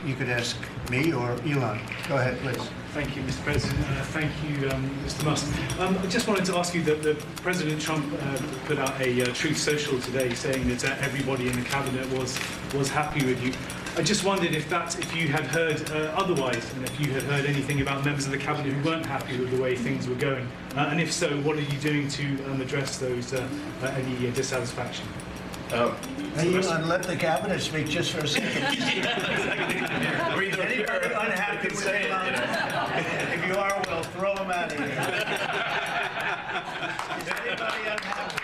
you could ask me or Elon. Go ahead, please. Thank you, Mr. President. Thank you, Mr. Musk. I just wanted to ask you that President Trump put out a Truth Social today saying that everybody in the cabinet was happy with you. I just wondered if you had heard otherwise, and if you had heard anything about members of the cabinet who weren't happy with the way things were going, and if so, what are you doing to address those any dissatisfaction? Hey, Elon, let the cabinet speak just for a second. Anybody unhappy with Elon? If you are, we'll throw him out of here. Is anybody unhappy?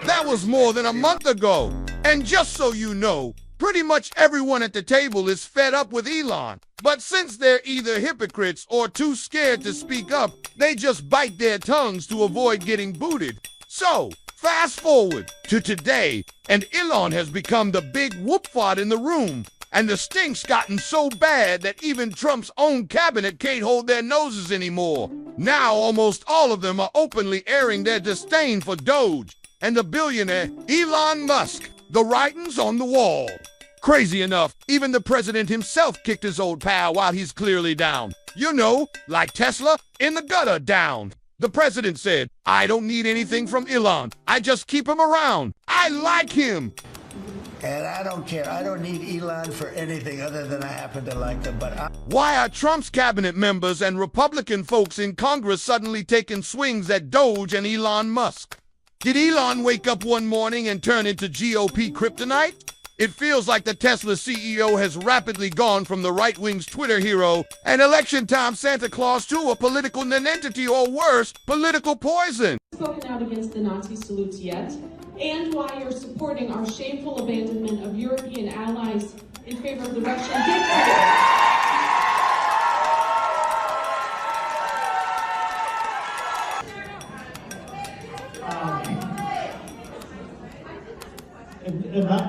That was more than a month ago. And just so you know, pretty much everyone at the table is fed up with Elon. But since they're either hypocrites or too scared to speak up, they just bite their tongues to avoid getting booted. So, fast forward to today, and Elon has become the big whoop-fart in the room. And the stink's gotten so bad that even Trump's own cabinet can't hold their noses anymore. Now almost all of them are openly airing their disdain for DOGE and the billionaire Elon Musk. The writing's on the wall. Crazy enough, even the president himself kicked his old pal while he's clearly down. You know, like Tesla, in the gutter down. The president said, "I don't need anything from Elon. I just keep him around. I like him." And I don't care. I don't need Elon for anything other than I happen to like him. Why are Trump's cabinet members and Republican folks in Congress suddenly taking swings at DOGE and Elon Musk? Did Elon wake up one morning and turn into GOP kryptonite? It feels like the Tesla CEO has rapidly gone from the right-wing's Twitter hero and election-time Santa Claus to a political nonentity, or worse, political poison. Spoken out against the Nazi salutes yet, and why you're supporting our shameful abandonment of European allies in favor of the Russian dictator.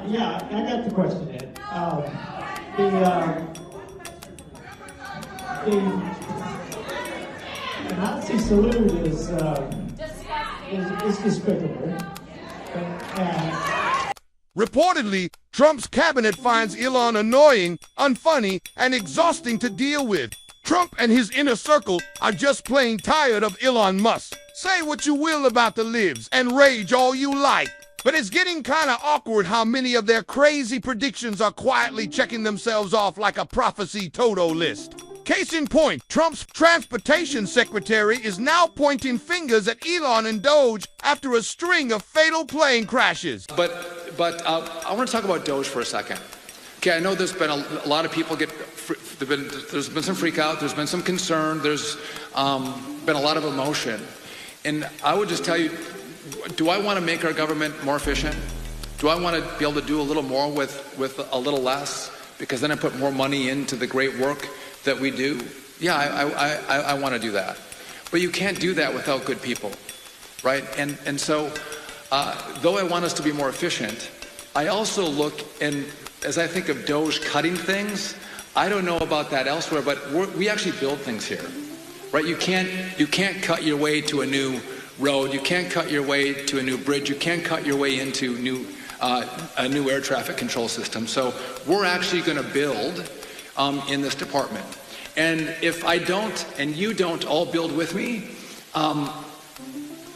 Yeah, I got the question, Ed. The Nazi salute is despicable. Reportedly, Trump's cabinet finds Elon annoying, unfunny, and exhausting to deal with. Trump and his inner circle are just plain tired of Elon Musk. Say what you will about the libs and rage all you like, but it's getting kind of awkward how many of their crazy predictions are quietly checking themselves off like a prophecy Toto list. Case in point, Trump's transportation secretary is now pointing fingers at Elon and DOGE after a string of fatal plane crashes. But I want to talk about DOGE for a second. Okay, I know there's been a lot of people there's been some freak out, there's been some concern, there's been a lot of emotion. And I would just tell you, do I want to make our government more efficient? Do I want to be able to do a little more with a little less? Because then I put more money into the great work that we do? Yeah, I want to do that. But you can't do that without good people, right? And so, though I want us to be more efficient, I also look, and as I think of DOGE cutting things, I don't know about that elsewhere, but we actually build things here, right? You can't cut your way to a new road. You can't cut your way to a new bridge. You can't cut your way into a new air traffic control system. So we're actually going to build in this department. And if I don't, and you don't all build with me,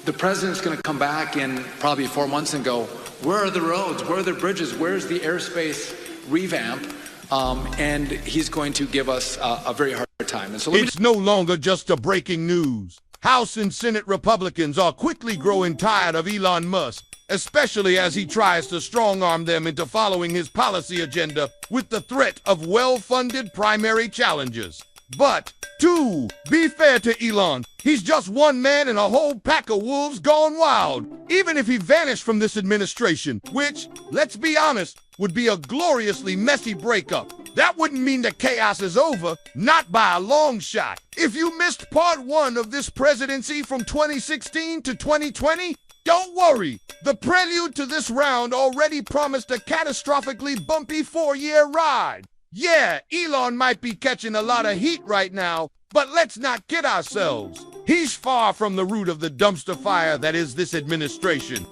the president's going to come back in probably 4 months and go, where are the roads? Where are the bridges? Where's the airspace revamp? And he's going to give us a very hard time. And so it's no longer just a breaking news. House and Senate Republicans are quickly growing tired of Elon Musk, especially as he tries to strong-arm them into following his policy agenda with the threat of well-funded primary challenges. But, to be fair to Elon, he's just one man in a whole pack of wolves gone wild. Even if he vanished from this administration, which, let's be honest, would be a gloriously messy breakup, that wouldn't mean the chaos is over, not by a long shot. If you missed part 1 of this presidency from 2016 to 2020, don't worry. The prelude to this round already promised a catastrophically bumpy 4-year ride. Yeah, Elon might be catching a lot of heat right now, but let's not kid ourselves. He's far from the root of the dumpster fire that is this administration.